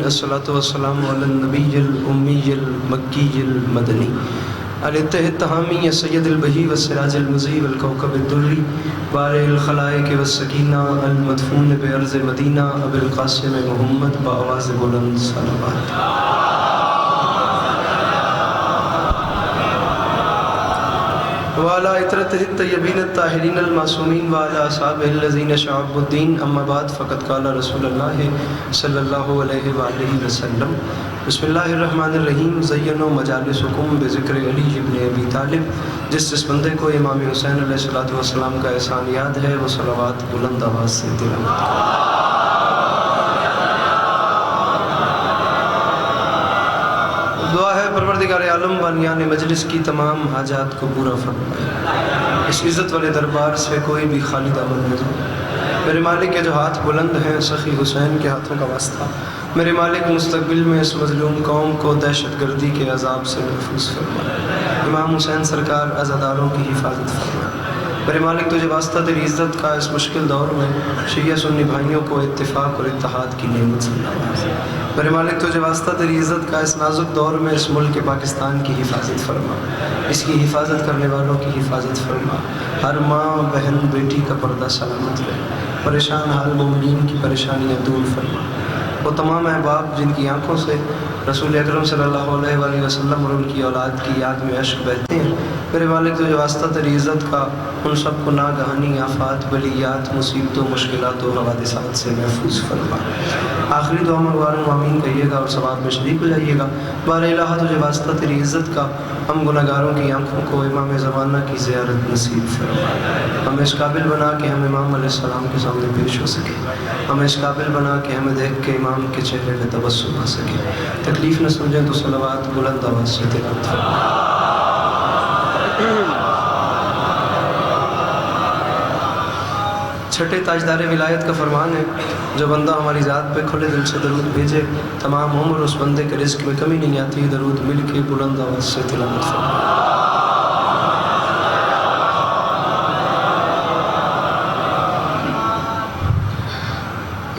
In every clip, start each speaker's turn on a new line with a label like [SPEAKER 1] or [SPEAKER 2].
[SPEAKER 1] الصلاۃ والسلام علی النبی الامی المکی المدنی الاتح التہامی سید البہی والسراج المضی والکوکب الدری بارئ الخلائق والسکینہ المدفون بارض مدینہ ابی القاسم محمد بآواز بلند صلوات. وعلى عطرته الطيبين الطاهرين المعصومين وعلى أصحابه الذين شعبوا الدين. أما بعد فقد قال رسول الله صلى الله عليه وآله وسلم بسم الله الرحمن الرحیم. زینوا مجالسکم بذکر علی ابن ابی طالب. جس بندے کو امام حسین علیہ السلام کا احسان یاد ہے وہ صلوات بلند آواز سے تلاوت. دعا ہے پروردگار عالم بانیان مجلس کی تمام حاجات کو پورا فرمائے. اس عزت والے دربار سے کوئی بھی خالی دامن نہ جائے. میرے مالک کے جو ہاتھ بلند ہیں سخی حسین کے ہاتھوں کا واسطہ، میرے مالک مستقبل میں اس مظلوم قوم کو دہشت گردی کے عذاب سے محفوظ فرمائے. امام حسین سرکار عزاداروں کی حفاظت فرمائے. میرے مالک تجھے واسطہ تیری عزت کا اس مشکل دور میں شیعہ سنی بھائیوں کو اتفاق اور اتحاد کی نعمت سے نوازے. میرے مالک تجھے واسطہ تیری عزت کا اس نازک دور میں اس ملک پاکستان کی حفاظت فرما. اس کی حفاظت کرنے والوں کی حفاظت فرما. ہر ماں بہن بیٹی کا پردہ سلامت رہے. پریشان حال مومنین کی پریشانیاں دور فرما. وہ تمام احباب جن کی آنکھوں سے رسول اکرم صلی اللہ علیہ وآلہ وسلم اور ان کی اولاد کی یاد میں اشک بہتے ہیں، میرے مالک تجھے واسطہ تیری عزت کا ان سب کو ناگہانی آفات بلیات مصیبتوں مشکلات و حوادثات سے محفوظ فرما. آخری دعا میں وارم آمین کہیے گا اور ثواب میں شریک ہو جائیے گا. بار الہ تجھے واسطہ تیری عزت کا ہم گناہ گاروں کی آنکھوں کو امام زمانہ کی زیارت نصیب فرما. ہمیں اس قابل بنا کہ ہم امام علیہ السلام کے سامنے پیش ہو سکے. ہمیں اس قابل بنا کہ ہمیں دیکھ کے امام کے چہرے میں تبسم آ سکے. تکلیف نہ سمجھیں تو صلوات بلند آواز سے تلاوت فرما. چھٹے تاجدار ولایت کا فرمان ہے، جو بندہ ہماری ذات پہ کھلے دل سے درود بھیجے تمام عمر اس بندے کے رزق میں کمی نہیں آتی. درود مل کے بلند آواز سے تلاوت فرما.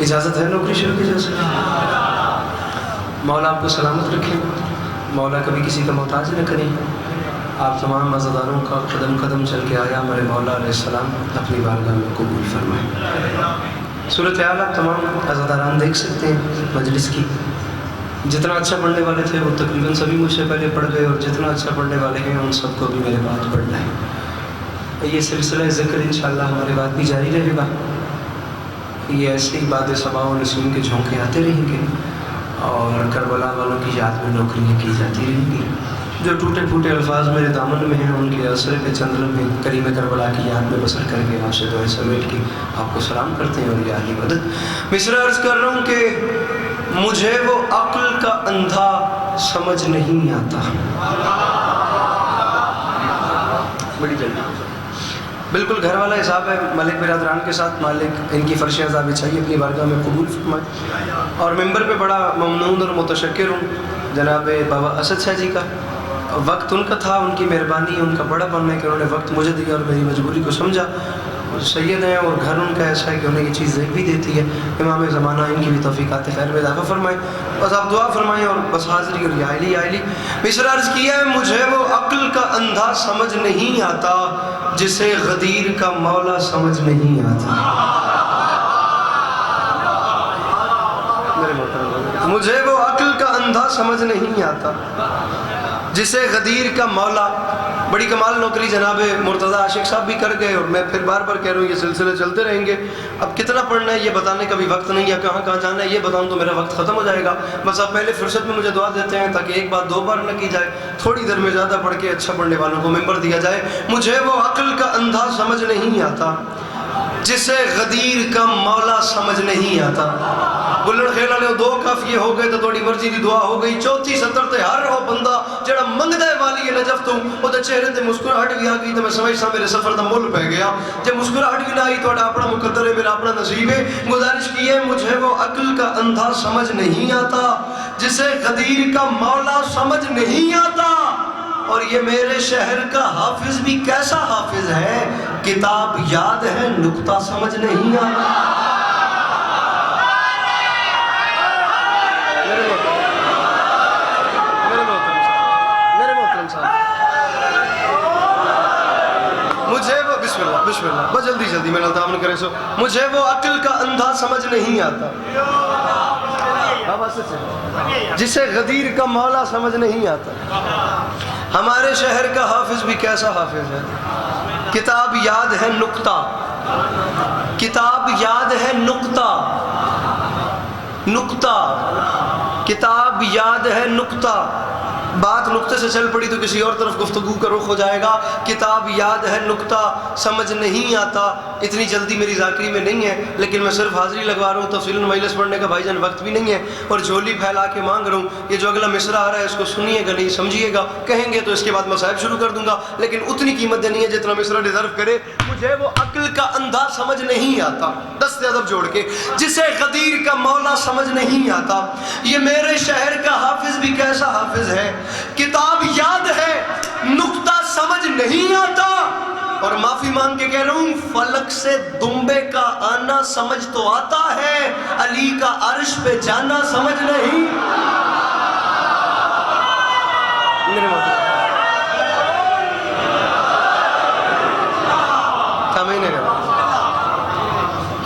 [SPEAKER 1] اجازت ہے نوکری شروع کی جا سکے. مولا آپ کو سلامت رکھیں. مولا کبھی کسی کا محتاج نہ کریں. آپ تمام عزاداروں کا قدم قدم چل کے آیا میرے مولا علیہ السلام اپنی بارگاہ میں قبول فرمائیں. صورتحال آپ تمام عزاداران دیکھ سکتے ہیں مجلس کی. جتنا اچھا پڑھنے والے تھے وہ تقریباً سبھی مجھ سے پہلے پڑھ گئے، اور جتنا اچھا پڑھنے والے ہیں ان سب کو بھی میرے بعد پڑھنا ہے. یہ سلسلہ ذکر انشاءاللہ ہمارے بعد بھی جاری رہے گا. یہ ایسے ہی باد صبا و نسیم کے جھونکے آتے رہیں گے اور کربلا والوں کی یاد میں نوکریاں کی جاتی رہیں گی. جو ٹوٹے پھوٹے الفاظ میرے دامن میں ہیں ان کے اثر کے چند لمحے کریم کربلا کی یاد میں بسر کر کے آپ سے دعائیں سمیٹ کے آپ کو سلام کرتے ہیں. اور یہ عالی مدد مصرع عرض کر رہا ہوں کہ مجھے وہ عقل کا اندھا سمجھ نہیں آتا. بڑی جلدی بالکل گھر والا حساب ہے. ملک برادران کے ساتھ مالک ان کی فرش عذاب چاہیے اپنی بارگاہ میں قبول فرمائے. اور ممبر پہ بڑا ممنون اور متشکر ہوں جناب بابا اسد شاہ جی کا. وقت ان کا تھا، ان کی مہربانی ان کا بڑا پن ہے کہ انہوں نے وقت مجھے دیا اور میری مجبوری کو سمجھا. سید ہیں اور گھر ان کا ایسا ہے کہ انہیں یہ چیز دیکھ بھی دیتی ہے. امام زمانہ ان کی بھی توفیقات خیر میں اضافہ فرمائیں. بس آپ دعا فرمائیں اور بس حاضری اور آئلی آئلی. مصرع عرض کیا ہے مجھے وہ عقل کا اندھا سمجھ نہیں آتا جسے غدیر کا مولا سمجھ نہیں آتا. مجھے وہ عقل کا اندھا سمجھ نہیں آتا جسے غدیر کا مولا. بڑی کمال نوکری جناب مرتضی عاشق صاحب بھی کر گئے، اور میں پھر بار بار کہہ رہا ہوں یہ سلسلے چلتے رہیں گے. اب کتنا پڑھنا ہے یہ بتانے کا بھی وقت نہیں ہے، کہاں کہاں جانا ہے یہ بتاؤں تو میرا وقت ختم ہو جائے گا. بس آپ پہلے فرصت میں مجھے دعا دیتے ہیں تاکہ ایک بات دو بار نہ کی جائے، تھوڑی دیر میں زیادہ پڑھ کے اچھا پڑھنے والوں کو ممبر دیا جائے. مجھے وہ عقل کا اندھا سمجھ نہیں آتا جسے غدیر کا مولا سمجھ نہیں آتا. بلڑ خیل والے دو کافیے ہو گئے تو تھوڑی مرضی دی دعا ہو گئی. چوتھی سطر تے ہر وہ بندہ جڑا منگدا ہے والی نجف تو وہ چہرے تے مسکراہٹ بھی آ گئی تو میں سمجھتا میرے سفر دا مول پہ گیا. جب مسکراہٹ بھی نہ آئی تو اپنا مقدر ہے، میرا اپنا نصیب ہے. گزارش کی ہے مجھے وہ عقل کا اندھا سمجھ نہیں آتا جسے غدیر کا مولا سمجھ نہیں آتا. اور یہ میرے شہر کا حافظ بھی کیسا حافظ ہے، کتاب یاد ہے نقطہ سمجھ نہیں آتا. بسم اللہ بس جلدی جلدی میں التام کرے سو مجھے وہ عقل کا اندھا سمجھ نہیں آتا جسے غدیر کا مولا سمجھ نہیں آتا. ہمارے شہر کا حافظ بھی کیسا حافظ ہے. کتاب یاد ہے نقطہ, کتاب یاد ہے نقطہ, نقطہ کتاب یاد ہے نقطہ. بات نقطے سے چل پڑی تو کسی اور طرف گفتگو کا رخ ہو جائے گا. کتاب یاد ہے نقطہ سمجھ نہیں آتا. اتنی جلدی میری ذاکری میں نہیں ہے, لیکن میں صرف حاضری لگوا رہا ہوں, تفصیل مجلس پڑھنے کا بھائی جان وقت بھی نہیں ہے, اور جھولی پھیلا کے مانگ رہا ہوں. یہ جو اگلا مصرع آ رہا ہے اس کو سنیے گا, نہیں سمجھیے گا, کہیں گے تو اس کے بعد مصائب شروع کر دوں گا, لیکن اتنی قیمت دینی ہے جتنا مصرع ڈیزرو کرے. مجھے وہ عقل کا اندھا سمجھ نہیں آتا, دست ادب جوڑ کے, جسے غدیر کا مولا سمجھ نہیں آتا. یہ میرے شہر کا حافظ بھی کیسا حافظ ہے. کتاب یاد ہے نقطہ سمجھ نہیں آتا, اور معافی مانگ کے کہہ رہا ہوں فلک سے دمبے کا آنا سمجھ تو آتا ہے, علی کا عرش پہ جانا سمجھ نہیں.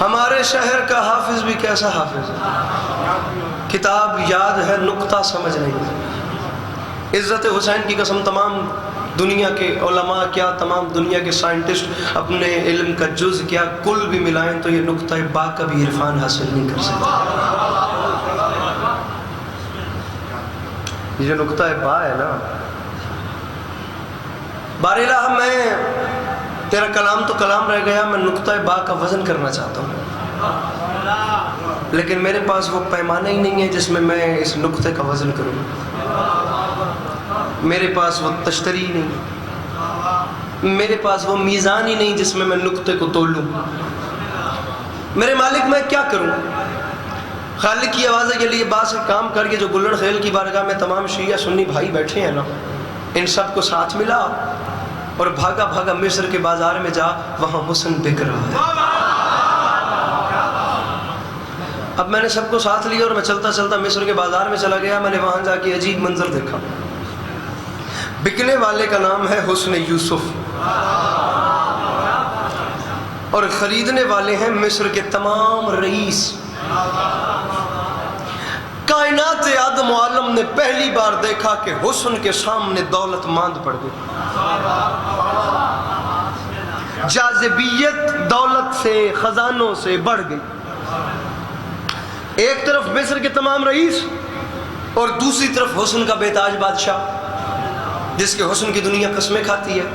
[SPEAKER 1] ہمارے شہر کا حافظ بھی کیسا حافظ ہے. کتاب یاد ہے نقطہ سمجھ نہیں. عزت حسین کی قسم تمام دنیا کے علماء کیا تمام دنیا کے سائنٹسٹ اپنے علم کا جز کیا کل بھی ملائیں تو یہ نقطہ با کا بھی عرفان حاصل نہیں کر سکتے. یہ جو نقطہ با ہے نا, بار الہ میں تیرا کلام تو کلام رہ گیا, میں نقطہ با کا وزن کرنا چاہتا ہوں, لیکن میرے پاس وہ پیمانہ ہی نہیں ہے جس میں میں اس نقطے کا وزن کروں. میرے پاس وہ تشتری نہیں, میرے پاس وہ میزان ہی نہیں جس میں میں نقطے کو تولوں. میرے مالک میں کیا کروں. خالق کی آواز کے لیے باس سے کام کر کے جو گلڑ خیل کی بارگاہ میں تمام شیعہ سنی بھائی بیٹھے ہیں نا, ان سب کو ساتھ ملا اور بھاگا بھاگا مصر کے بازار میں جا, وہاں حسن بک رہا ہے. اب میں نے سب کو ساتھ لیا اور میں چلتا چلتا مصر کے بازار میں چلا گیا. میں نے وہاں جا کے عجیب منظر دیکھا. بکنے والے کا نام ہے حسن یوسف, اور خریدنے والے ہیں مصر کے تمام رئیس. کائنات آدم و عالم نے پہلی بار دیکھا کہ حسن کے سامنے دولت ماند پڑ گئی. جاذبیت دولت سے خزانوں سے بڑھ گئی. ایک طرف مصر کے تمام رئیس اور دوسری طرف حسن کا بے تاج بادشاہ, جس کے حسن کی دنیا قسمیں کھاتی ہے,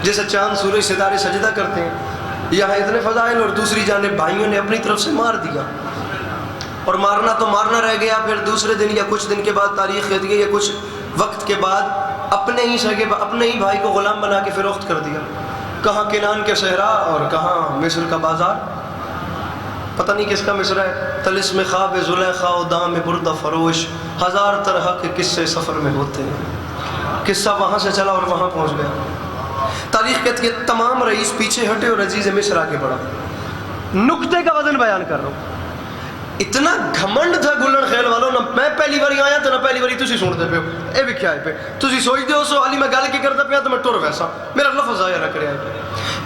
[SPEAKER 1] جیسے چاند سورج ستارے سجدہ کرتے ہیں. یہاں اتنے فضائل, اور دوسری جانب بھائیوں نے اپنی طرف سے مار دیا, اور مارنا تو مارنا رہ گیا. پھر دوسرے دن یا کچھ دن کے بعد تاریخ کہتی ہے یا کچھ وقت کے بعد اپنے ہی بھائی کو غلام بنا کے فروخت کر دیا. کہاں کنان کے صحرا اور کہاں مصر کا بازار, پتہ نہیں کس کا مصر ہے. طلسم خواب زلیخا و دام بردہ فروش, ہزار طرح کے قصے سفر میں ہوتے ہیں. قصہ وہاں سے چلا اور وہاں پہنچ گیا. تاریخ کہتی ہے تمام رئیس پیچھے ہٹے اور عزیز مصر آگے بڑھا. نقطے کا وزن بیان کر رہا ہوں. اتنا گھمنڈ تھا گلڑ خیل والوں, نہ میں پہلی باری آیا تو نہ پہلی باری تسی سنتے پہ ہو. اے بھی کیا ہے پہ تسی سوچتے ہو سو علی میں گل کی کرتا پیا تو میں ٹر ویسا, میرا لفظ ضائع نہ کرے.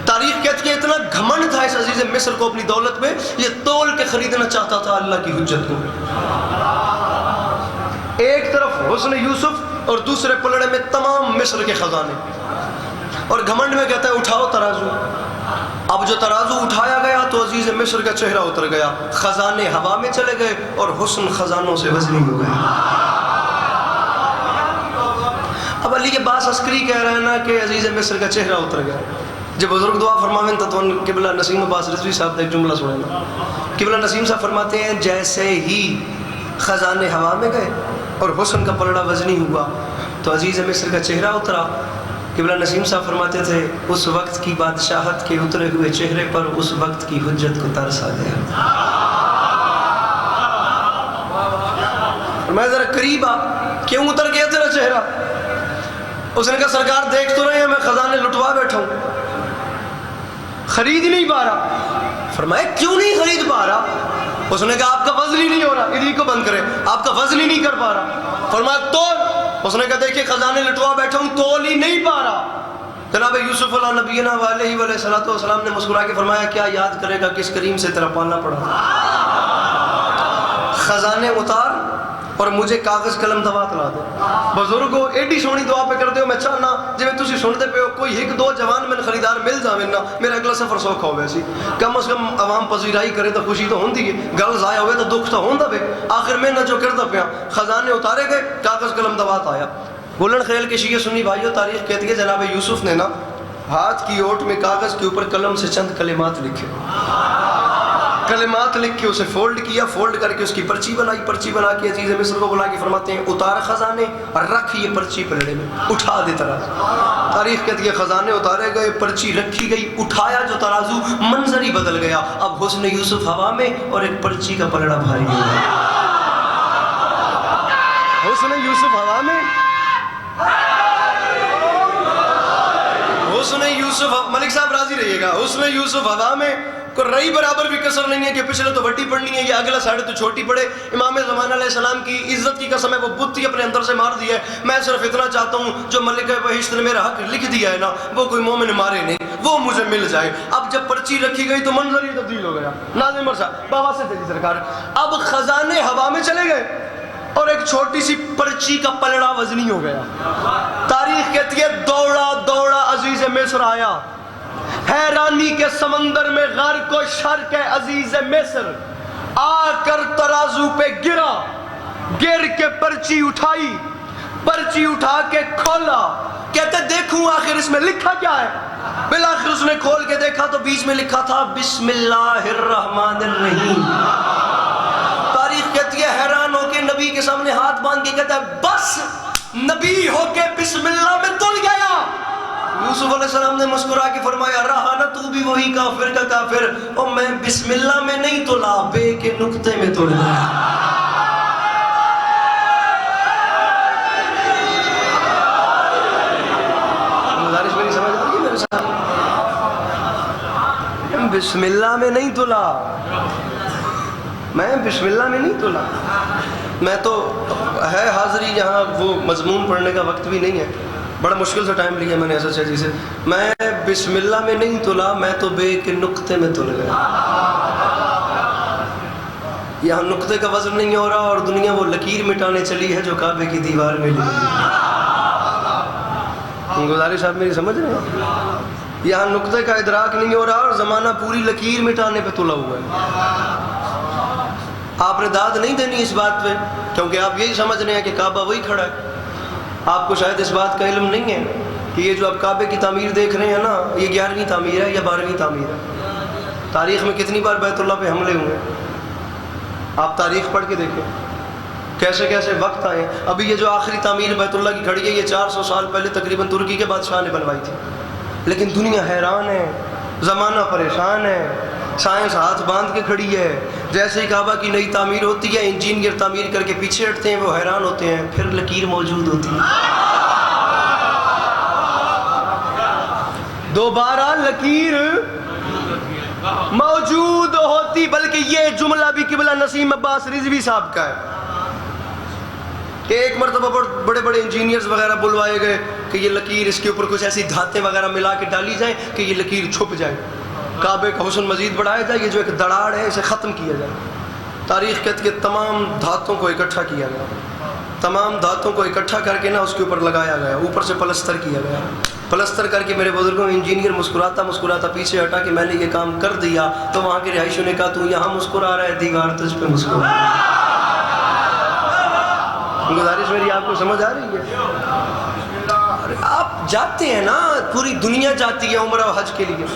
[SPEAKER 1] تاریخ کہتی ہے اتنا گھمنڈ تھا اس عزیز مصر کو اپنی دولت میں, یہ تول کے خریدنا چاہتا تھا اللہ کی حجت کو. ایک طرف حسن یوسف اور دوسرے پلڑے میں تمام مصر کے خزانے, اور گھمنڈ میں کہتا ہے اٹھاؤ ترازو. اب جو ترازو اٹھایا گیا تو عزیز مصر کا چہرہ اتر گیا, خزانے ہوا میں چلے گئے اور حسن خزانوں سے وزنی ہو گیا. اب علی کے باس عسکری کہہ رہے ہیں نا کہ عزیز مصر کا چہرہ اتر گیا. جب بزرگ دعا فرماویں تو قبلہ نسیم عباس رضوی صاحب نے ایک جملہ سنیں نا. قبلہ نسیم صاحب فرماتے ہیں جیسے ہی خزانے ہوا میں گئے اور حسن کا پلڑا وزنی ہوا تو عزیز مصر کا چہرہ اترا. قبلہ نسیم صاحب فرماتے تھے اس وقت کی بادشاہت کے اترے ہوئے چہرے پر اس وقت کی حجت کو ترس آ گیا. میں ذرا قریب آ, کیوں اتر گیا تیرا چہرہ؟ اس نے کہا سرکار دیکھ تو رہے ہیں میں خزانے لٹوا بیٹھا ہوں, خرید نہیں پا رہا. فرمایا کیوں نہیں خرید پا رہا؟ اس نے کہا آپ کا وزن ہی نہیں ہو رہا. ادھر کو بند کرے, آپ کا وزن ہی نہیں کر پا رہا. فرمایا تول. اس نے کہا دیکھیں خزانے لٹوا بیٹھا ہوں, تول ہی نہیں پا رہا. جناب یوسف علیہ نبینا علیہ والسلام نے مسکرا کے فرمایا کیا یاد کرے گا کس کریم سے تیرا پالنا پڑا؟ خزانے اتار اور مجھے کاغذ قلم دوا تلا دے. بزرگو ایڈی سونی دعا پہ کر دیو. میں چاہنا جی تسی سنتے پہ ہو کوئی ایک دو جوان میں خریدار مل جاوے نا میرا اگلا سفر سوکھا ہوئے سی. کم از کم عوام پذیرائی کرے تو خوشی تو ہوندی ہے, گل ضائع ہوئے تو دکھ تو ہوندا پہ. آخر میں نہ جو کرتا پیا خزانے اتارے گئے, کاغذ قلم دوات آیا. بولن خیل کے شیعہ سنی بھائیو, تاریخ کہتی ہے جناب یوسف نے نا ہاتھ کی اوٹ میں کاغذ کے اوپر قلم سے چند کلمات لکھے. کلمات لکھ کے اسے فولڈ کیا, فولڈ کر کے اس کی پرچی بنائی. پرچی بنا کے عزیز مصر کو بلا کے فرماتے ہیں اتار خزانے اور رکھ یہ پرچی پلڑے میں, اٹھا دے ترازو. تاریخ کہتی ہے خزانے اتارے گئے, پرچی رکھی گئی, اٹھایا جو ترازو منظر ہی بدل گیا. اب حسن یوسف ہوا میں اور ایک پرچی کا پلڑا بھاری ہو گیا. حسن یوسف ہوا میں, حسن یوسف, ملک صاحب راضی رہیے گا, حسن یوسف ہوا میں کوئی رئی برابر بھی کسر نہیں ہے کہ پچھلے تو وڈی پڑنی ہے یا اگلا سائڈ تو چھوٹی پڑے. امام زمان علیہ السلام کی عزت کی قسم ہے وہ بت ہی اپنے اندر سے مار دی ہے. میں صرف اتنا چاہتا ہوں جو ملک بہشت نے میرا حق لکھ دیا ہے نا وہ کوئی مومن مارے نہیں, وہ مجھے مل جائے. اب جب پرچی رکھی گئی تو منظر ہی تبدیل ہو گیا. ناظم مرزا بابا سے تیزی سرکار اب خزانے ہوا میں چلے گئے اور ایک چھوٹی سی پرچی کا پلڑا وزنی ہو گیا. تاریخ کہتی ہے دوڑا دوڑا عزیز مصر آیا, حیرانی کے سمندر میں غرق و شرق عزیز مصر, آ کر ترازو پہ گرا, گر کے پرچی اٹھائی, پرچی اٹھا کے کھولا, کہتے دیکھوں آخر اس میں لکھا کیا ہے. بالآخر اس نے کھول کے دیکھا تو بیچ میں لکھا تھا بسم اللہ الرحمن الرحیم. تاریخ کہتی ہے حیران ہو کے نبی کے سامنے ہاتھ باندھ کے کہتا ہے بس نبی ہو کے بسم اللہ میں تل گیا. یوسف علیہ السلام نے مسکرا کے فرمایا رہا نا تو بھی وہی کافر کا کافر, اور میں بسم اللہ میں نہیں تلا بے کے نقطے میں تل گیا. گزارش میری سمجھ آ رہی ہے میرے ساتھ؟ بسم اللہ میں نہیں تلا, میں بسم اللہ میں نہیں تلا. میں تو ہے حاضری یہاں وہ مضمون پڑھنے کا وقت بھی نہیں ہے, بڑا مشکل سے ٹائم لیا میں نے ایسا چیزی سے. میں بسم اللہ میں نہیں تلا, میں تو بے کے نقطے میں تل گیا. یہاں نقطے کا وزن نہیں ہو رہا اور دنیا وہ لکیر مٹانے چلی ہے جو کعبے کی دیوار میں لگی. گزارش صاحب میری سمجھ رہے ہیں؟ یہاں نقطے کا ادراک نہیں ہو رہا اور زمانہ پوری لکیر مٹانے پہ تلا ہوا ہے. آپ نے داد نہیں دینی اس بات پہ کیونکہ آپ یہی سمجھ رہے ہیں کہ کعبہ وہی کھڑا ہے. آپ کو شاید اس بات کا علم نہیں ہے کہ یہ جو آپ کعبے کی تعمیر دیکھ رہے ہیں نا یہ 11ویں تعمیر ہے یا 12ویں تعمیر ہے. تاریخ میں کتنی بار بیت اللہ پہ حملے ہوئے, آپ تاریخ پڑھ کے دیکھیں کیسے کیسے وقت آئے. ابھی یہ جو آخری تعمیر بیت اللہ کی کھڑی ہے یہ 400 سال پہلے تقریباً ترکی کے بادشاہ نے بنوائی تھی. لیکن دنیا حیران ہے, زمانہ پریشان ہے, سائنس ہاتھ باندھ کے کھڑی ہے. جیسے ہی کعبہ کی نئی تعمیر ہوتی ہے انجینئر تعمیر کر کے پیچھے ہٹتے ہیں, وہ حیران ہوتے ہیں پھر لکیر موجود ہوتی ہے. دوبارہ لکیر موجود ہوتی. بلکہ یہ جملہ بھی قبلہ نسیم عباس رضوی صاحب کا ہے کہ ایک مرتبہ بڑے بڑے انجینئرز وغیرہ بلوائے گئے کہ یہ لکیر اس کے اوپر کچھ ایسی دھاتیں وغیرہ ملا کے ڈالی جائیں کہ یہ لکیر چھپ جائے, کعبے کا حسن مزید بڑھایا جائے, یہ جو ایک دڑاڑ ہے اسے ختم کیا جائے. تاریخ کہتی ہے تمام دھاتوں کو اکٹھا کیا گیا, تمام دھاتوں کو اکٹھا کر کے نا اس کے اوپر لگایا گیا, اوپر سے پلستر کیا گیا. پلستر کر کے میرے بزرگوں انجینئر مسکراتا مسکراتا پیچھے ہٹا کہ میں نے یہ کام کر دیا. تو وہاں کے رہائشیوں نے کہا تو یہاں مسکرا رہا ہے, دیوار تجھ پہ مسکرا. گزارش میری آپ کو سمجھ آ رہی ہے؟ آپ جاتے ہیں نا, پوری دنیا جاتی ہے عمرہ و حج کے لیے,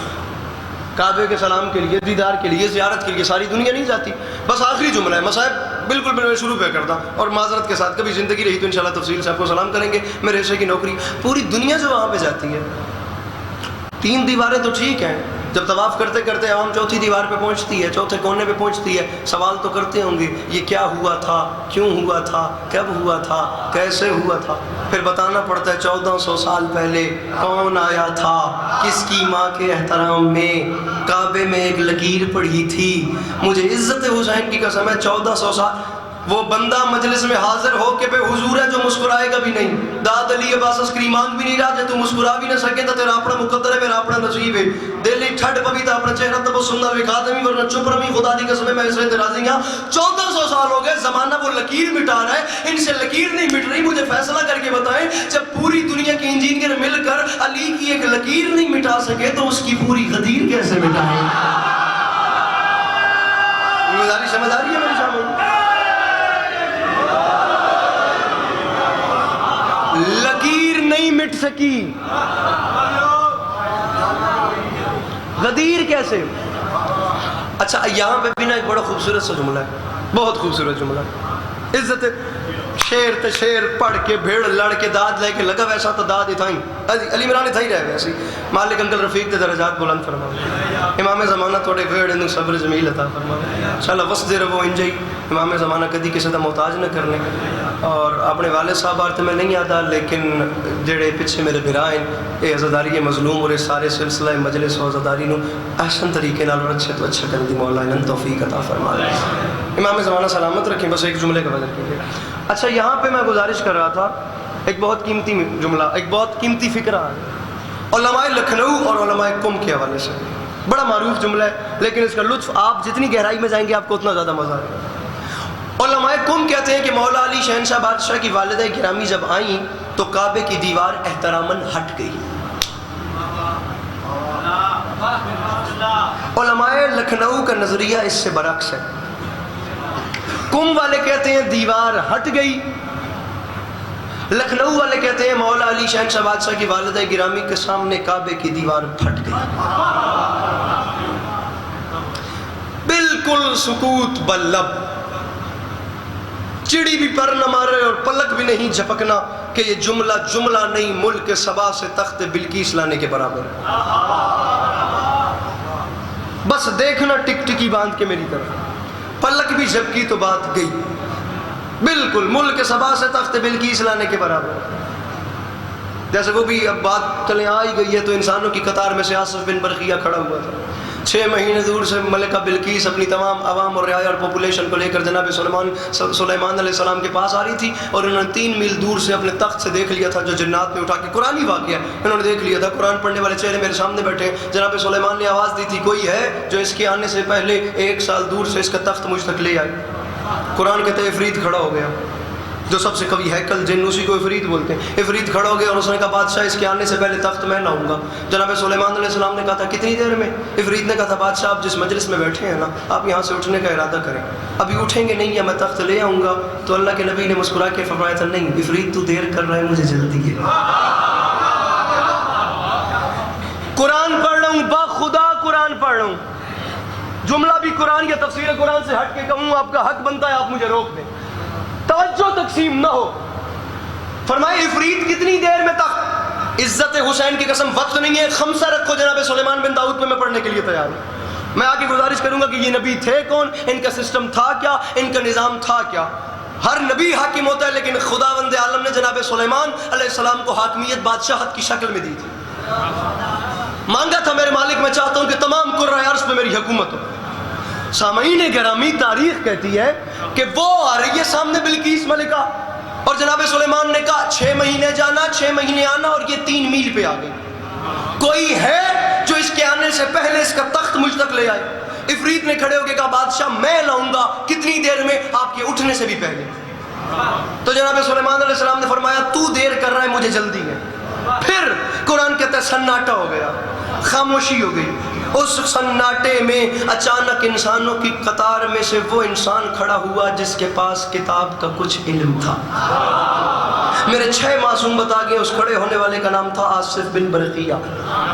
[SPEAKER 1] کعبے کے سلام کے لیے, دیدار کے لیے, زیارت کے لیے, ساری دنیا نہیں جاتی. بس آخری جملہ ہے مصائب بالکل میں شروع پہ کرتا اور معذرت کے ساتھ کبھی زندگی رہی تو انشاءاللہ تفصیل سے آپ کو سلام کریں گے. میرے حصے کی نوکری, پوری دنیا جو وہاں پہ جاتی ہے 3 دیواریں تو ٹھیک ہیں, جب طواف کرتے کرتے عوام چوتھی دیوار پہ پہنچتی ہے, چوتھے کونے پہ پہنچتی ہے, سوال تو کرتے ہوں گے یہ کیا ہوا تھا, کیوں ہوا تھا, کب ہوا تھا, کیسے ہوا تھا. پھر بتانا پڑتا ہے 1400 سال پہلے کون آیا تھا, کس کی ماں کے احترام میں کعبے میں ایک لکیر پڑی تھی. مجھے عزت حسین کی قسم ہے 1400 سال وہ بندہ مجلس میں حاضر ہو کے بے حضور ہے جو مسکرائے گا بھی نہیں. داد علی عباس اسکریمان بھی نہیں رہا جے تو مسکرا بھی نہ سکے تو تیرا اپنا مقدر ہے میرا اپنا نصیب ہے. دلی ٹھڈ پوی تا اپنا چہرہ تب سننا وکھا دیں ورنہ چپ رہی خدا دی قسم میں اس سے راضی ہاں. 1400 سال ہو گئے زمانہ وہ لکیر مٹا رہا ہے, ان سے لکیر نہیں مٹ رہی. مجھے فیصلہ کر کے بتائیں جب پوری دنیا کے انجینئر مل کر علی کی ایک لکیر نہیں مٹا سکے تو اس کی پوری غدیر کیسے مٹائیں؟ گزارش سمجھ آ رہی ہے میری شامل؟ لکیر نہیں مٹ سکی, غدیر کیسے؟ اچھا یہاں پہ بھی نا ایک بڑا خوبصورت سا جملہ ہے, بہت خوبصورت جملہ. عزت شیر تے شیر پڑھ کے بھیڑ لڑ کے داد لے کے لگا ویسا تو داد اتھائیں علی عمران اتھائی رہے ویسی. مالک انکل رفیق تے درجات بلند فرماؤ. امام زمانہ تھوڑے بھیڑ اندو صبر جمیل عطا فرماؤ. انشاءاللہ وسط دے رہو انجائی امام زمانہ کدی کسی دا محتاج نہ کرنے. اور اپنے والد صاحب آرتے میں نہیں یادا لیکن جڑے پیچھے میرے برائیں اے عزاداری کے مظلوم اور سارے سلسلہ مجلس و عزاداری نو احسن طریقے نال اور اچھے تو اچھا کر دی مولا انہوں توفیق عطا فرمائے. امام زمانہ سلامت رکھیں. بس ایک جملے کا وجہ کیجئے. اچھا یہاں پہ میں گزارش کر رہا تھا ایک بہت قیمتی جملہ, ایک بہت قیمتی فکرہ ہے علماء لکھنؤ اور علماء قم کے حوالے سے. بڑا معروف جملہ ہے لیکن اس کا لطف آپ جتنی گہرائی میں جائیں گے آپ کو اتنا زیادہ مزہ آئے گا. علماء قم کہتے ہیں کہ مولا علی شہنشاہ بادشاہ کی والدہ گرامی جب آئیں تو کعبے کی دیوار احتراماً ہٹ گئی. علماء لکھنؤ کا نظریہ اس سے برعکس ہے. قم والے کہتے ہیں دیوار ہٹ گئی, لکھنؤ والے کہتے ہیں مولا علی شہنشاہ بادشاہ کی والدہ گرامی کے سامنے کعبے کی دیوار پھٹ گئی. بالکل سکوت بلب, چڑی بھی پر نہ مارے اور پلک بھی نہیں جھپکنا کہ یہ جملہ جملہ نہیں ملک سبا سے تخت بلقیس لانے کے برابر ہے. بس دیکھنا ٹک ٹکی باندھ کے میری طرف, پلک بھی جھپکی تو بات گئی. بالکل ملک سبا سے تخت بلقیس لانے کے برابر. جیسے وہ بھی اب بات چلیں آ ہی گئی ہے تو انسانوں کی قطار میں سے آصف بن برقیہ کھڑا ہوا تھا. 6 مہینے دور سے ملکہ بلقیس اپنی تمام عوام اور رعایا اور پاپولیشن کو لے کر جناب سلیمان علیہ السلام کے پاس آ رہی تھی اور انہوں نے 3 میل دور سے اپنے تخت سے دیکھ لیا تھا جو جنات نے اٹھا کے قرآنی واقعہ انہوں نے دیکھ لیا تھا. قرآن پڑھنے والے چہرے میرے سامنے بیٹھے. جناب سلیمان نے آواز دی تھی کوئی ہے جو اس کے آنے سے پہلے 1 سال دور سے اس کا تخت مجھ تک لے آئے. قرآن کہتے ہیں افریت کھڑا ہو گیا, جو سب سے قوی ہیکل جن اسی کو افریت بولتے ہیں. افریت کھڑا ہو گیا اور اس نے کہا بادشاہ اس کے آنے سے پہلے تخت میں لاؤں گا. جناب سلیمان علیہ السلام نے کہا تھا کتنی دیر میں؟ افریت نے کہا تھا بادشاہ آپ جس مجلس میں بیٹھے ہیں نا آپ یہاں سے اٹھنے کا ارادہ کریں, ابھی اٹھیں گے نہیں یا میں تخت لے آؤں گا. تو اللہ کے نبی نے مسکرا کے فرمایا تھا نہیں افریت تو دیر کر رہا ہے مجھے جلدی ہے. قرآن پڑھ رہا ہوں باخدا قرآن پڑھ رہا ہوں, جملہ بھی قرآن یا تفسیر قرآن سے ہٹ کے کہوں آپ کا حق بنتا ہے آپ مجھے روک دیں. توجہ تقسیم نہ ہو. فرمائے افریت کتنی دیر میں تخت, عزت حسین کی قسم وقت نہیں ہے, خمسہ رکھو جناب سلیمان بن داؤد میں پڑھنے کے لیے تیار ہوں. میں آگے گزارش کروں گا کہ یہ نبی تھے کون, ان کا سسٹم تھا کیا, ان کا نظام تھا کیا. ہر نبی حاکم ہوتا ہے لیکن خداوند عالم نے جناب سلیمان علیہ السلام کو حاکمیت بادشاہت کی شکل میں دی تھی. مانگا تھا میرے مالک میں چاہتا ہوں کہ تمام قرۂ عرض پہ میری حکومت ہو. سامعین گرامی تاریخ کہتی ہے کہ وہ آ رہی ہے سامنے بلقیس ملکہ اور جناب سلیمان نے کہا 6 مہینے جانا 6 مہینے آنا اور یہ 3 میل پہ آ گئی. کوئی ہے جو اس کے آنے سے پہلے اس کا تخت مجھ تک لے آئے. افریت نے کھڑے ہو کے کہا بادشاہ میں لاؤں گا, کتنی دیر میں؟ آپ کے اٹھنے سے بھی پہلے. تو جناب سلیمان علیہ السلام نے فرمایا تو دیر کر رہا ہے مجھے جلدی ہے. پھر قرآن کہتا ہے سناٹا ہو گیا, خاموشی ہو گئی. اس سناٹے میں اچانک انسانوں کی قطار میں سے وہ انسان کھڑا ہوا جس کے پاس کتاب کا کچھ علم تھا. میرے 6 معصوم بتا گئے, اس کھڑے ہونے والے کا نام تھا آصف بن برقیہ.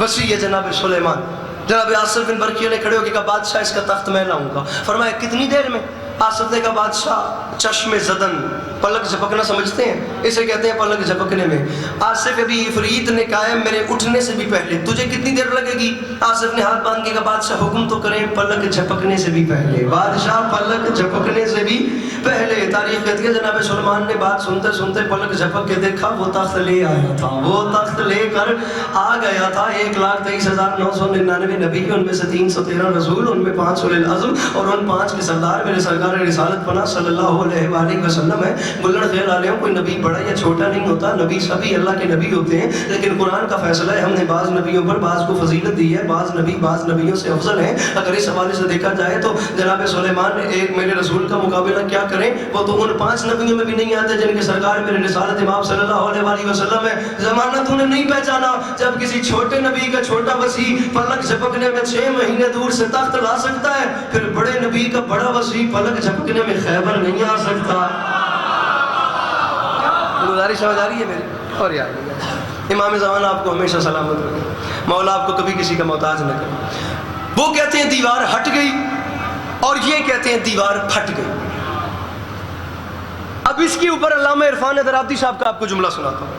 [SPEAKER 1] وسیع جناب سلیمان. جناب آصف بن برقیہ نے کھڑے ہو کے کہا بادشاہ اس کا تخت میں لاؤں گا. فرمایا کتنی دیر میں؟ آصف نے کہا بادشاہ چشم زدن پلک جھپکنا سمجھتے ہیں؟ اسے کہتے ہیں پلک جھپکنے میں۔ آصف ابی افریت نے کہا ہے میرے اٹھنے سے بھی پہلے، تجھے کتنی دیر لگے گی؟ آصف نے ہاتھ باندھ کے کہا بادشاہ حکم تو کریں، پلک جھپکنے سے بھی پہلے، بادشاہ پلک جھپکنے سے بھی پہلے۔ تاریخ کہتی ہے جناب سلیمان نے بات سنتے سنتے پلک جھپک کے دیکھا، وہ تخت لے آیا تھا، وہ تخت لے کر آ گیا تھا۔ 1,23,999 نبی، ان میں سے 313 رسول، ان میں 5 اولو العزم، اور ان 5 کے سردار میرے سرکار رسالت پناہ صلی اللہ علیہ وآلہ وسلم ہے۔ بلند خیل علیہم، کوئی نبی بڑا یا چھوٹا نہیں ہوتا، نبی سبھی اللہ کے نبی ہوتے ہیں، لیکن قرآن کا فیصلہ ہے، ہم نے بعض نبیوں پر بعض کو فضیلت دی ہے، بعض نبی بعض نبیوں سے افضل ہیں۔ اگر اس حوالے سے دیکھا جائے تو جناب سلیمان ایک میرے رسول کا مقابلہ کیا کریں، وہ تو ان 5 نبیوں میں بھی نہیں آتے جن کے سرکار میرے رسالت امام صلی اللہ علیہ وآلہ وسلم ہے۔ زمانہ تو نے نہیں پہچانا، جب کسی چھوٹے نبی کا چھوٹا وسیع پلک جھپکنے میں 6 مہینے دور سے تخت لا سکتا ہے، پھر بڑے نبی کا بڑا وسیع پلک جھپکنے میں خیبر نہیں آ سکتا۔ گزارش سمجھ آ رہی ہے میری؟ اور یار امام زمان آپ کو ہمیشہ سلامت رکھے، مولا آپ کو کبھی کسی کا محتاج نہ کرے۔ وہ کہتے ہیں دیوار ہٹ گئی، اور یہ کہتے ہیں دیوار پھٹ گئی۔ اب اس کے اوپر علامہ عرفان درابدی صاحب کا آپ کو جملہ سناتا ہوں۔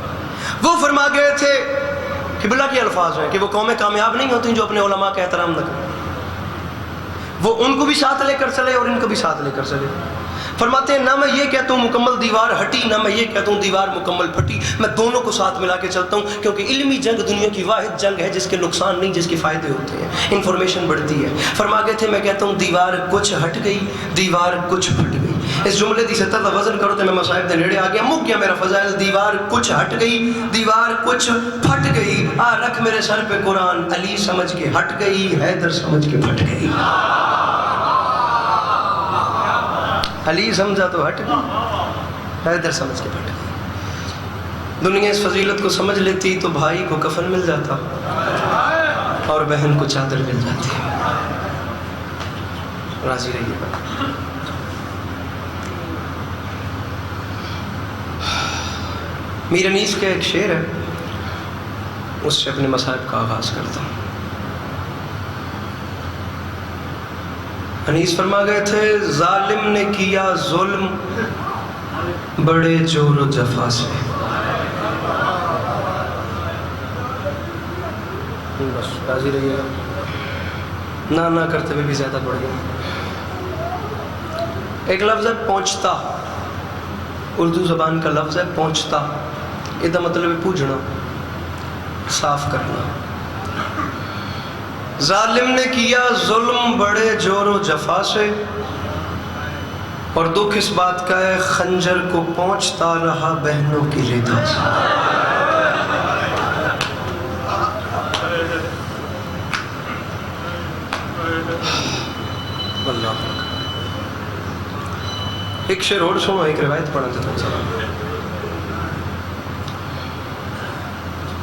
[SPEAKER 1] وہ فرما گئے تھے، قبلہ کے الفاظ ہیں کہ وہ قومیں کامیاب نہیں ہوتی جو اپنے علماء کا احترام نہ کریں، وہ ان کو بھی ساتھ لے کر چلے اور ان کو بھی ساتھ لے کر چلے۔ فرماتے ہیں نہ میں یہ کہتا ہوں مکمل دیوار ہٹی، نہ میں یہ کہتا ہوں دیوار مکمل پھٹی، میں دونوں کو ساتھ ملا کے چلتا ہوں، کیونکہ علمی جنگ دنیا کی واحد جنگ ہے جس کے نقصان نہیں، جس کے فائدے ہوتے ہیں، انفارمیشن بڑھتی ہے۔ فرما گئے تھے میں کہتا ہوں دیوار کچھ ہٹ گئی، دیوار کچھ پھٹ گئی۔ اس جملے کی سطح کا وزن کرو تو میں مصائب دے نیڑے آ گیا، مک گیا میرا فضائل۔ دیوار کچھ ہٹ گئی، دیوار کچھ پھٹ گئی، آ رکھ میرے سر پہ قرآن، علی سمجھ کے ہٹ گئی، حیدر سمجھ کے پھٹ گئی۔ علی سمجھا تو ہٹ گئی، حیدر سمجھ کے پھٹ گئی۔ دنیا اس فضیلت کو سمجھ لیتی تو بھائی کو کفن مل جاتا اور بہن کو چادر مل جاتی۔ راضی رہیے گا۔ میر انیس کا ایک شعر ہے، اس سے اپنے مصائب کا آغاز کرتا ہوں۔ انیس فرما گئے تھے ظالم نے کیا ظلم بڑے جور و جفا سے، بس راضی رہیے گا، نہ کرتے ہوئے بھی زیادہ بڑھ گئے۔ ایک لفظ ہے پہنچتا، اردو زبان کا لفظ ہے پہنچتا، یہ مطلب ہے پوجھنا، صاف کرنا۔ ظالم نے کیا ظلم بڑے جور و جفا سے، اور دکھ اس بات کا ہے خنجر کو پہنچتا رہا بہنوں کی ردا سے۔ اللہ ایک شعر اور سنو، ایک روایت پڑھا جاتا ہے۔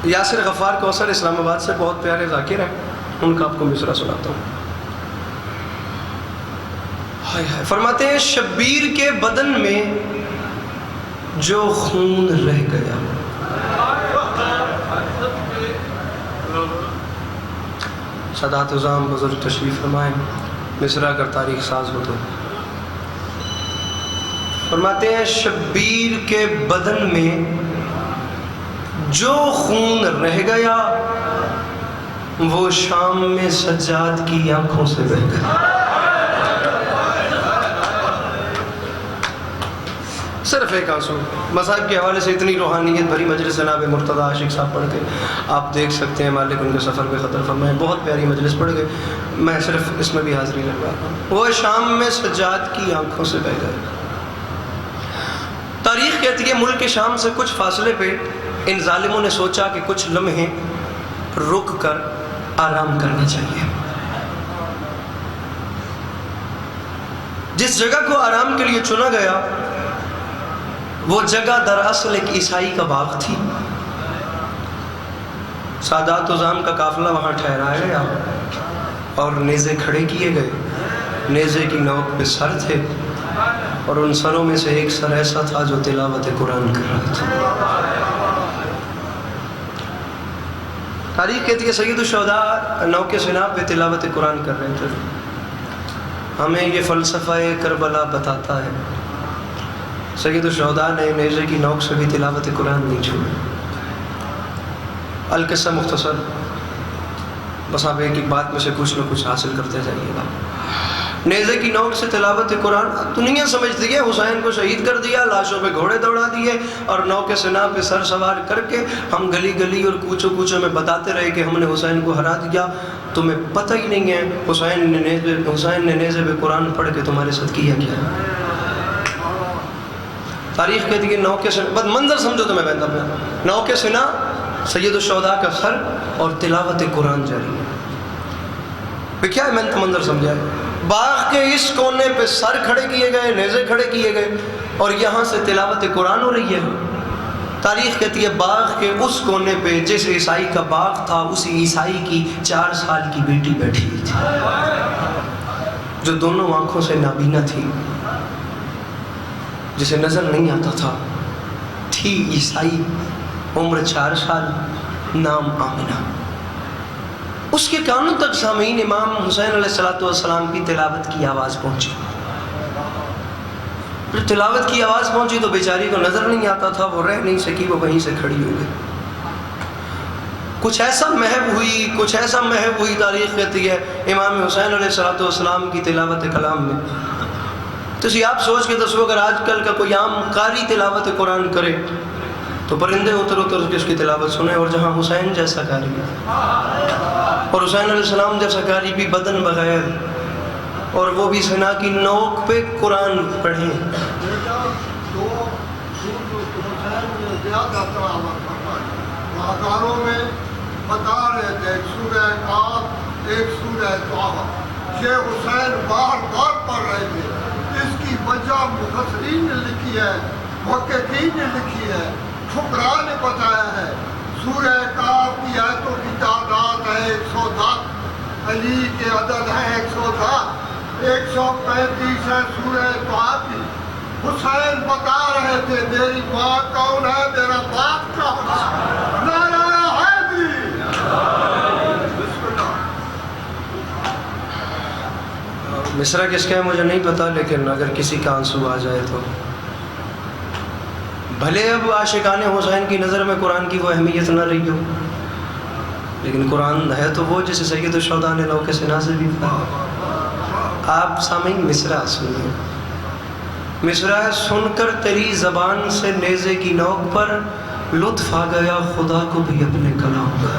[SPEAKER 1] یاسر غفار کوثر اسلام آباد سے بہت پیارے ذاکر ہیں، ان کا آپ کو مصرع سناتا ہوں۔ فرماتے ہیں شبیر کے بدن میں جو خون رہ گیا، سادات عظام بزرگ تشریف فرمائیں، مصرع اگر تاریخ ساز ہو تو۔ فرماتے ہیں شبیر کے بدن میں جو خون رہ گیا، وہ شام میں سجاد کی آنکھوں سے بہہ گیا۔ صرف ایک آنسو، مذہب کے حوالے سے اتنی روحانیت بھری مجلس جناب مرتضی عاشق صاحب پڑھ کے آپ دیکھ سکتے ہیں، مالک ان کے سفر پہ خطر فرمائے، بہت پیاری مجلس پڑھ گئے، میں صرف اس میں بھی حاضری لگا رہا ہوں۔ وہ شام میں سجاد کی آنکھوں سے بہہ گئے۔ تاریخ کہتی ہے ملک شام سے کچھ فاصلے پہ ان ظالموں نے سوچا کہ کچھ لمحے رک کر آرام کرنا چاہیے۔ جس جگہ کو آرام کے لیے چنا گیا وہ جگہ دراصل ایک عیسائی کا باغ تھی۔ سادات عظام کا قافلہ وہاں ٹھہرایا گیا اور نیزے کھڑے کیے گئے، نیزے کی نوک پہ سر تھے، اور ان سروں میں سے ایک سر ایسا تھا جو تلاوت قرآن کر رہا تھا۔ تاریخ کہتی ہے سید الشہداء نوکے سناب پہ تلاوت قرآن کر رہے تھے۔ ہمیں یہ فلسفہ کربلا بتاتا ہے سید الشہداء نے نیزے کی نوک سے بھی تلاوت قرآن نہیں چھوڑی. القصہ مختصر، بس آپ ایک ایک بات میں سے کچھ نہ کچھ حاصل کرتے جائیے گا. نیزے کی نوک سے تلاوت قرآن. دنیا سمجھتی ہے حسین کو شہید کر دیا، لاشوں پہ گھوڑے دوڑا دیے اور نوک سنا پہ سر سوار کر کے ہم گلی گلی اور کوچوں کوچوں میں بتاتے رہے کہ ہم نے حسین کو ہرا دیا. تمہیں پتہ ہی نہیں ہے حسین نے نیزے پہ قرآن پڑھ کے تمہارے ساتھ کیا کیا. تاریخ کہتی ہے نوک سنا، بس منظر سمجھو تمہیں بہتا اپنا. نوک سنا سید الشہداء کا سر اور تلاوت قرآن جاری ہے. کیا ہے میں نے منظر سمجھا ہے. باغ کے اس کونے پہ سر کھڑے کیے گئے، نیزے کھڑے کیے گئے اور یہاں سے تلاوت قرآن ہو رہی ہے. تاریخ کہتی ہے باغ کے اس کونے پہ جس عیسائی کا باغ تھا اسی عیسائی کی 4 سال کی بیٹی بیٹھی ہوئی تھی جو دونوں آنکھوں سے نابینا تھی، جسے نظر نہیں آتا تھا. تھی عیسائی، عمر 4 سال، نام آمنہ. اس کے کانوں تک سامعین امام حسین علیہ السلام کی تلاوت کی آواز پہنچی. پھر تلاوت کی آواز پہنچی تو بیچاری کو نظر نہیں آتا تھا، وہ رہ نہیں سکی، وہ وہیں سے کھڑی ہو گئی. کچھ ایسا محب ہوئی تاریخ کہتی ہے امام حسین علیہ السلام کی تلاوت کلام میں. تو آپ سوچ کے دسو اگر آج کل کا کوئی عام قاری تلاوت قرآن کرے تو پرندے اتر کے اس کی تلاوت سنیں، اور جہاں حسین جیسا قاری اور حسین علیہ السلام جیسا قاری بھی بدن بغیر اور وہ بھی سنا کی نوک پہ قرآن پڑھیں.
[SPEAKER 2] مہاکاروں میں بتا رہے تھے ایک سورہ کاف، ایک سورہ طٰہٰ. یہ حسین بار بار پڑھ رہے تھے. اس کی وجہ مفسرین نے لکھی ہے، محققین نے لکھی ہے، فقراء نے بتایا ہے. سورہ کاف کی آیتوں کی تعداد ہے 110، علی کے عدد ہے 110، 135 ہے سورہ طٰہٰ کی. حسین بتا رہے تھے میری ماں کون ہے، میرا باپ کون ہے. نعرہ حیدری.
[SPEAKER 1] مصرع کس کا ہے مجھے نہیں پتا، لیکن اگر کسی کا آنسو آ جائے تو بھلے اب عاشقان حسین کی نظر میں قرآن کی وہ اہمیت نہ رہی ہو، لیکن قرآن ہے تو وہ جسے سید الشہداء نے نوک سنا سے بھی پڑھا. آپ سامعین مصرع سنیے. مصرع سن کر تیری زبان سے نیزے کی نوک پر لطف آ گیا خدا کو بھی اپنے کلام کا.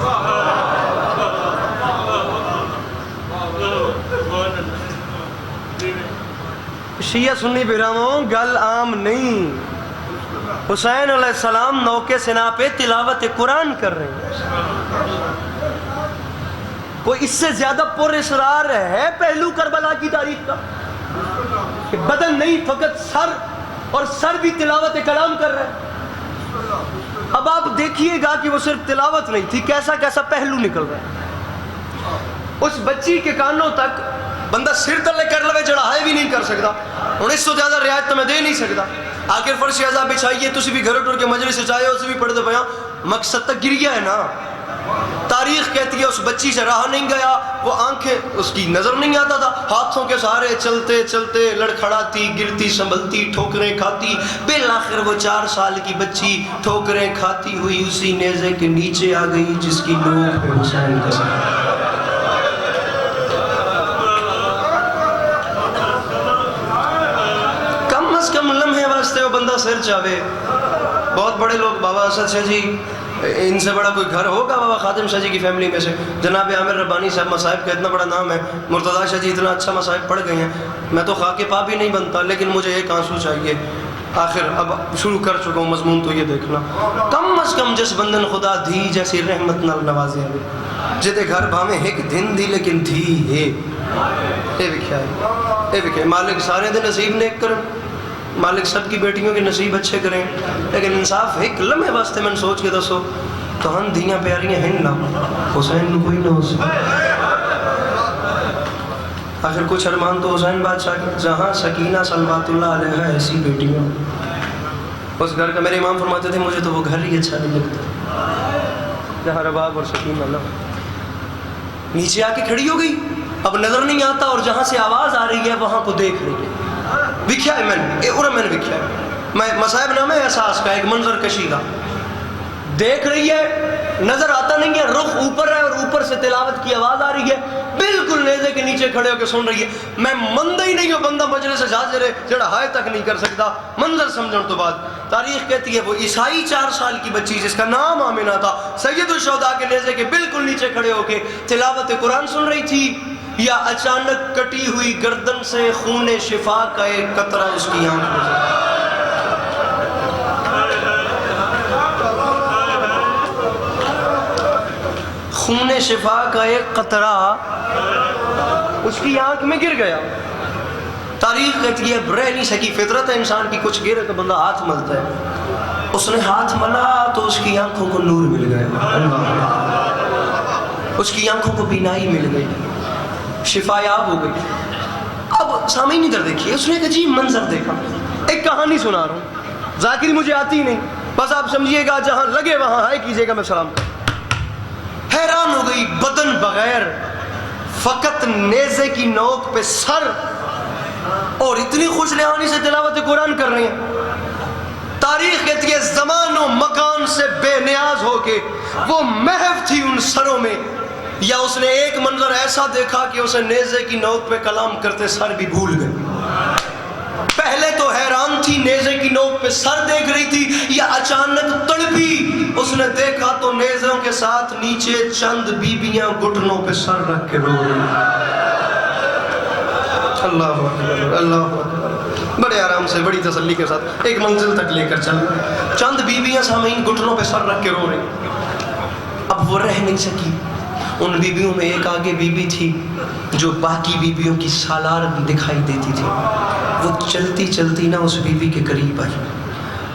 [SPEAKER 1] شیعہ سنی براموں گل عام نہیں. حسین علیہ السلام نوکے سنا پہ تلاوت قرآن کر رہے ہیں. کوئی اس سے زیادہ پر اسرار ہے پہلو کربلا کی تاریخ کا کہ بدن نہیں فقط سر، اور سر بھی تلاوت کلام کر رہے ہیں. اب آپ دیکھیے گا کہ وہ صرف تلاوت نہیں تھی، کیسا کیسا پہلو نکل رہا ہے. اس بچی کے کانوں تک بندہ سر تلے کر لوے چڑھائے بھی نہیں کر سکتا. ہوں اس سے زیادہ رعایت تو میں دے نہیں سکتا. آخر فرش عذاب بچھائیے تسی بھی گھر ٹور کے مجلس سے چاہے اسے بھی پڑھ دے پیا، مقصد تک گر گیا ہے نا. تاریخ کہتی ہے اس بچی سے رہا نہیں گیا، وہ آنکھیں اس کی نظر نہیں آتا تھا، ہاتھوں کے سہارے چلتے چلتے لڑکھڑاتی، گرتی سنبھلتی، ٹھوکریں کھاتی. بالآخر وہ 4 سال کی بچی ٹھوکریں کھاتی ہوئی اسی نیزے کے نیچے آ گئی جس کی نوک پہ حسین کا سر. کم لمحے واسطے وہ بندہ سر چاہے. بہت بڑے لوگ، بابا اسد شاہ جی، ان سے بڑا کوئی گھر ہوگا بابا خادم شاہ جی کی فیملی میں سے. جناب عامر ربانی صاحب مصائب کا اتنا بڑا نام ہے. مرتضیٰ شاہ جی اتنا اچھا مصائب پڑھ گئے ہیں. میں تو خاک پا بھی نہیں بنتا، لیکن مجھے ایک آنسو چاہیے. آخر اب شروع کر چکا ہوں مضمون تو یہ دیکھنا. کم از کم جس بندن خدا دی جیسی رحمت نال نوازے ہوئے جدے گھر بھاویں ایک دن دی لیکن تھی ہے اے وکھائی. مالک سارے دے نصیب نیک کرن، مالک سب کی بیٹیوں کے نصیب اچھے کریں، لیکن انصاف ایک لمحے واسطے میں سوچ کے دسو تو ہن دیاں پیاریاں ہیں نا، حسین کو کوئی نہ ہو سکتا. آخر کچھ ارمان تو حسین بادشاہ کے، جہاں سکینہ صلوات اللہ علیہ ایسی بیٹیاں. اس گھر کا میرے امام فرماتے تھے مجھے تو وہ گھر ہی اچھا نہیں لگتا جہاں رباب اور سکینہ نہ. نیچے آ کے کھڑی ہو گئی، اب نظر نہیں آتا، اور جہاں سے آواز آ رہی ہے وہاں کو دیکھ رہی ہے. وکھیا ہے میں نے وکھیا ہے. میں مصائب نامہ احساس کا ایک منظر کشی کا دیکھ رہی ہے، نظر آتا نہیں ہے، رخ اوپر ہے اور اوپر سے تلاوت کی آواز آ رہی ہے، بالکل نیزے کے نیچے کھڑے ہو کے سن رہی ہے. میں مندہ ہی نہیں ہوں بندہ مجلس سے حاضر ہے جڑا ہائے تک نہیں کر سکتا منظر سمجھن تو بعد. تاریخ کہتی ہے وہ عیسائی 4 سال کی بچی جس کا نام آمنہ تھا سید الشہداء کے نیزے کے بالکل نیچے کھڑے ہو کے تلاوت قرآن سن رہی تھی، یا اچانک کٹی ہوئی گردن سے خون شفا کا ایک قطرہ اس کی آنکھ میں خون شفا کا ایک قطرہ اس کی آنکھ میں گر گیا. تاریخ کہتی ہے رہ نہیں سکی، فطرت ہے انسان کی، کچھ گرے تو بندہ ہاتھ ملتا ہے. اس نے ہاتھ ملا تو اس کی آنکھوں کو نور مل گیا، اس کی آنکھوں کو بینائی مل گئی، شفا یاب ہو گئی. اب سامعین ادھر دیکھیے، اس نے ایک عجیب منظر دیکھا. ایک کہانی سنا رہا ہوں، ذاکری مجھے آتی نہیں، بس آپ سمجھیے گا جہاں لگے وہاں ہائے کیجیے گا. میں سلام حیران ہو گئی، بدن بغیر فقط نیزے کی نوک پہ سر، اور اتنی خوش نہانی سے تلاوت قرآن کر رہے ہیں. تاریخ کہتی ہے زمان و مکان سے بے نیاز ہو کے وہ محو تھی ان سروں میں. یا اس نے ایک منظر ایسا دیکھا کہ اسے نیزے کی نوک پہ کلام کرتے سر بھی بھول گئے. پہلے تو حیران تھی، نیزے کی نوک پہ سر دیکھ رہی تھی، یا اچانک تڑپی. اس نے دیکھا تو نیزوں کے ساتھ نیچے چند بیبیاں گھٹنوں پہ سر رکھ کے رو رہی. اللہ اکبر، اللہ اکبر. بڑے آرام سے بڑی تسلی کے ساتھ ایک منزل تک لے کر چل، چند بیبیاں سامعین گھٹنوں پہ سر رکھ کے رو رہی. اب وہ رہ نہیں سکی. ان بیبیوں میں ایک آگے بیوی تھی جو باقی بیویوں کی سالار دکھائی دیتی تھی. وہ چلتی چلتی نہ اس بیوی کے قریب آئی.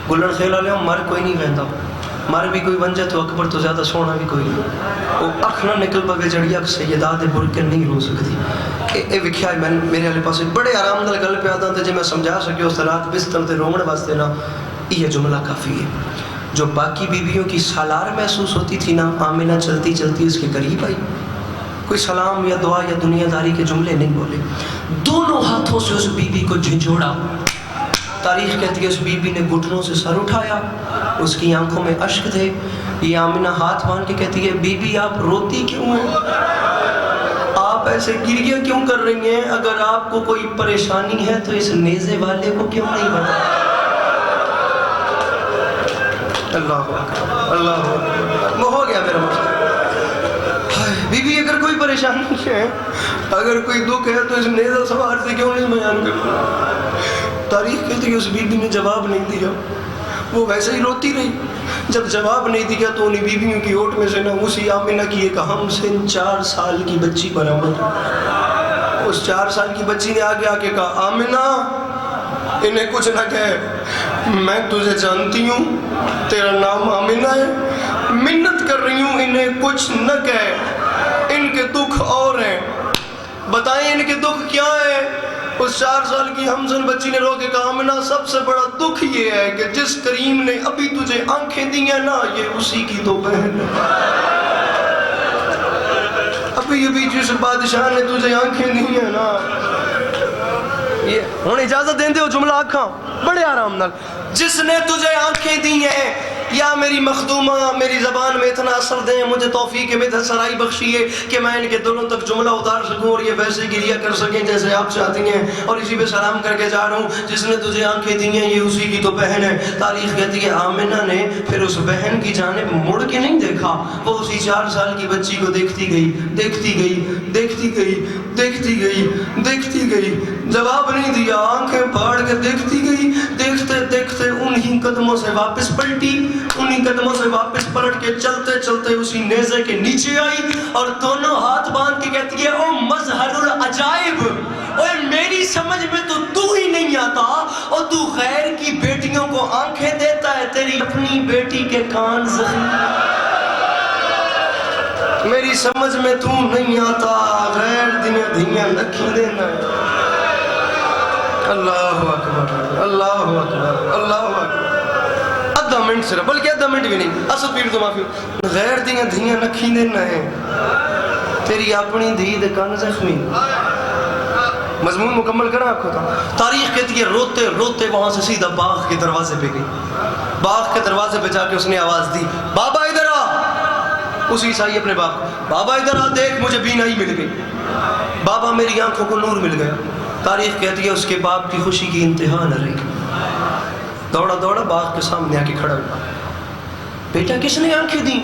[SPEAKER 1] گلن خیل علیہ مر کوئی نہیں بہتا، مر بھی کوئی بن جائے تو اکبر تو زیادہ سونا بھی کوئی نہیں. وہ اکھ نہ نکل پگے جڑیا سیدات برکن نہیں رو سکتی. اے وکھیا میں میرے والے پاس بڑے آرام نال گل پہ آتا تھا جی میں سمجھا سکے اس رات بستر تے رومن واسطے نا یہ جملہ کافی ہے. جو باقی بیویوں کی سالار محسوس ہوتی تھی نا، آمنہ چلتی چلتی اس کے قریب آئی. کوئی سلام یا دعا یا دنیا داری کے جملے نہیں بولے، دونوں ہاتھوں سے اس بیوی کو جھنجھوڑا. تاریخ کہتی ہے اس بیوی نے گھٹنوں سے سر اٹھایا، اس کی آنکھوں میں اشک تھے. یہ آمنہ ہاتھ باندھ کے کہتی ہے بیوی آپ روتی کیوں ہیں؟ آپ ایسے گریہ کیوں کر رہی ہیں؟ اگر آپ کو کوئی پریشانی ہے تو اس نیزے والے کو کیوں نہیں بتایا؟ اللہ اکبر، اللہ اکبر. وہ ہو گیا میرا مسئلہ. بی بی اگر کوئی پریشانی ہے، اگر کوئی دکھ ہے تو اس نیزہ سوار سے کیوں نہیں بیان کرتا؟ تاریخ کہتی ہے اس بی بی نے جواب نہیں دیا، وہ ویسے ہی روتی رہی. جب جواب نہیں دیا تو انہیں بیویوں کی اوٹ میں سے نہ اسی آمنہ کی ایک ہم سن 4 سال کی بچی برآمد. اس 4 سال کی بچی نے آگے آ کے کہا آمنہ انہیں کچھ نہ کہے، میں تجھے جانتی ہوں، تیرا نام آمنہ ہے، منت کر رہی ہوں انہیں کچھ نہ کہے، ان کے دکھ اور ہیں، بتائیں ان کے دکھ کیا ہے؟ اس 4 سال کی ہمزن بچی نے رو کے کہا آمنہ سب سے بڑا دکھ یہ ہے کہ جس کریم نے ابھی تجھے آنکھیں دی ہیں نا، یہ اسی کی تو بہن ہے. ابھی جس بادشاہ نے تجھے آنکھیں دی ہیں نا، یہ ہوں اجازت دیں دے ہو جملہ آنکھاں بڑے آرام نال، جس نے تجھے آنکھیں دی ہیں. یا میری مخدومہ میری زبان میں اتنا اثر دیں، مجھے توفیق مدحت سرائی بخشیے کہ میں ان کے دلوں تک جملہ اتار سکوں اور یہ ویسے گریہ کر سکیں جیسے آپ چاہتی ہیں. اور اسی پہ سلام کر کے جا رہا ہوں، جس نے تجھے آنکھیں دی ہیں یہ اسی کی تو بہن ہے. تاریخ کہتی ہے آمنہ نے پھر اس بہن کی جانب مڑ کے نہیں دیکھا، وہ اسی 4 سال کی بچی کو دیکھتی گئی، دیکھتی گئی، دیکھتی گئی، دیکھتی گئی، دیکھتی گئی، جواب نہیں دیا، آنکھیں پھاڑ کے دیکھتی گئی. دیکھتے دیکھتے انہی قدموں سے واپس پلٹی، انہی قدموں سے واپس پلٹ کے چلتے چلتے اسی نیزے کے نیچے آئی اور دونوں ہاتھ باندھ کے کہتی ہے او مظہر العجائب، اوے میری سمجھ میں تو ہی نہیں آتا، اور تو غیر کی بیٹیوں کو آنکھیں دیتا ہے، تیری اپنی بیٹی کے کان زخمی. میری سمجھ میں تو نہیں آتا، غیر دنیا دھیاں لکھی دینا. اللہ اکبر، اللہ اکبر، اللہ اکبر. آدھا منٹ صرف، بلکہ آدھا منٹ بھی نہیں، اصل پیر تو معافی ہو. غیر دیاں دھیاں نکھی دینا ہے، تیری اپنی دھی دے کان زخمی. مضمون مکمل کرنا آپ کو تھا. تاریخ کہتی ہے روتے روتے وہاں سے سیدھا باغ کے دروازے پہ گئی. باغ کے دروازے پہ جا کے اس نے آواز دی, بابا ادھر آ. اس عیسائی اپنے باپ کو, بابا ادھر آ دیکھ مجھے بینائی مل گئی. بابا میری آنکھوں کو نور مل گیا. تاریخ کہتی ہے اس کے باپ کی خوشی کی انتہا نہ رہی. دوڑا دوڑا باغ کے سامنے آ کے کھڑا ہوا, بیٹا کس نے آنکھیں دی؟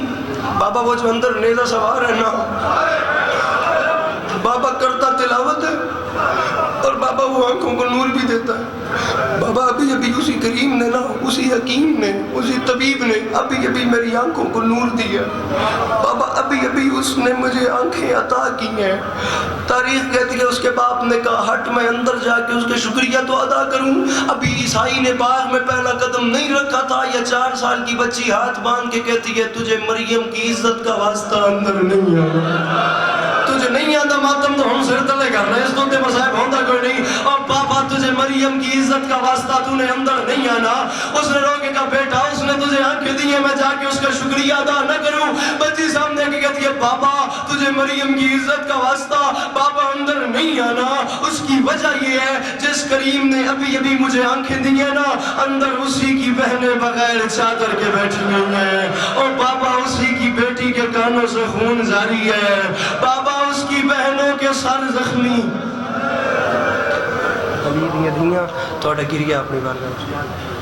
[SPEAKER 1] بابا وہ جو اندر نیزہ سوار ہے نا, بابا کرتا تلاوت ہے اور بابا وہ آنکھوں کو نور بھی دیتا ہے. بابا ابھی ابھی اسی کریم نے نا, اسی حکیم نے, اسی طبیب نے ابھی ابھی میری آنکھوں کو نور دیا. بابا ابھی ابھی اس نے مجھے آنکھیں عطا کی ہیں. تاریخ کہتی ہے اس کے باپ نے کہا ہٹ میں اندر جا کے اس کے شکریہ تو ادا کروں. ابھی عیسائی نے باغ میں پہلا قدم نہیں رکھا تھا, یا 4 سال کی بچی ہاتھ باندھ کے کہتی ہے تجھے مریم کی عزت کا واسطہ اندر نہیں آنا, تجھے نہیں آتا ماتم تو ہم سر تلے کر رہے, اس تو تے مصائب ہوندہ کوئی نہیں. اور پاپا تجھے مریم کی عزت کا واسطہ تو نے اندر نہیں آنا. اس نے رو کے کہا بیٹا اس نے تجھے آنکھیں دی ہیں, میں جا کے اس کا شکریہ ادا نہ کروں؟ بچی سامنے کی کہتی ہے بابا تجھے مریم کی عزت کا واسطہ بابا اندر نہیں آنا. اس کی وجہ یہ ہے جس کریم نے ابھی ابھی مجھے آنکھیں دی ہیں نا, اندر اسی کی بہنیں بغیر چادر کے بیٹھی ہوئی ہیں, اور بابا اسی کی بیٹی کے کانوں سے خون جاری ہے. بابا اس کی بہنوں کے سر زخمی. ابھی دیا تھوڑا گریا اپنی بارگاہ.